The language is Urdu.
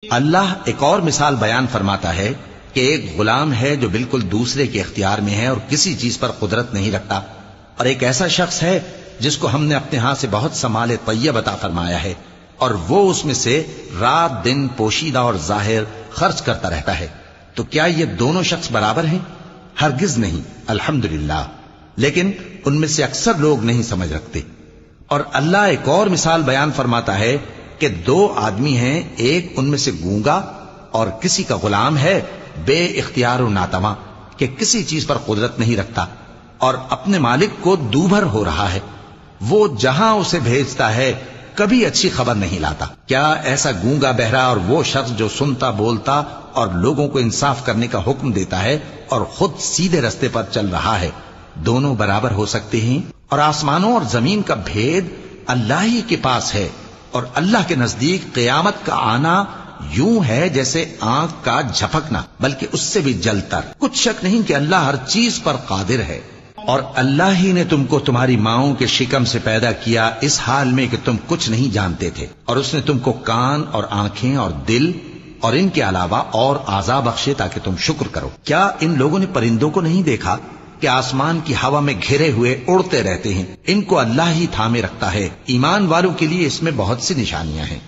اللہ ایک اور مثال بیان فرماتا ہے کہ ایک غلام ہے جو بالکل دوسرے کے اختیار میں ہے اور کسی چیز پر قدرت نہیں رکھتا، اور ایک ایسا شخص ہے جس کو ہم نے اپنے ہاں سے بہت سا مال طیب عطا فرمایا ہے اور وہ اس میں سے رات دن پوشیدہ اور ظاہر خرچ کرتا رہتا ہے۔ تو کیا یہ دونوں شخص برابر ہیں؟ ہرگز نہیں، الحمدللہ، لیکن ان میں سے اکثر لوگ نہیں سمجھ رکھتے۔ اور اللہ ایک اور مثال بیان فرماتا ہے کہ دو آدمی ہیں، ایک ان میں سے گونگا اور کسی کا غلام ہے بے اختیار و ناتواں کہ کسی چیز پر قدرت نہیں رکھتا اور اپنے مالک کو دوبھر ہو رہا ہے، وہ جہاں اسے بھیجتا ہے کبھی اچھی خبر نہیں لاتا۔ کیا ایسا گونگا بہرا اور وہ شخص جو سنتا بولتا اور لوگوں کو انصاف کرنے کا حکم دیتا ہے اور خود سیدھے رستے پر چل رہا ہے، دونوں برابر ہو سکتے ہیں؟ اور آسمانوں اور زمین کا بھید اللہ ہی کے پاس ہے، اور اللہ کے نزدیک قیامت کا آنا یوں ہے جیسے آنکھ کا جھپکنا، بلکہ اس سے بھی جلتر۔ کچھ شک نہیں کہ اللہ ہر چیز پر قادر ہے۔ اور اللہ ہی نے تم کو تمہاری ماؤں کے شکم سے پیدا کیا اس حال میں کہ تم کچھ نہیں جانتے تھے، اور اس نے تم کو کان اور آنکھیں اور دل اور ان کے علاوہ اور اعضاء بخشے تاکہ تم شکر کرو۔ کیا ان لوگوں نے پرندوں کو نہیں دیکھا کہ آسمان کی ہوا میں گھرے ہوئے اڑتے رہتے ہیں؟ ان کو اللہ ہی تھامے رکھتا ہے۔ ایمان والوں کے لیے اس میں بہت سی نشانیاں ہیں۔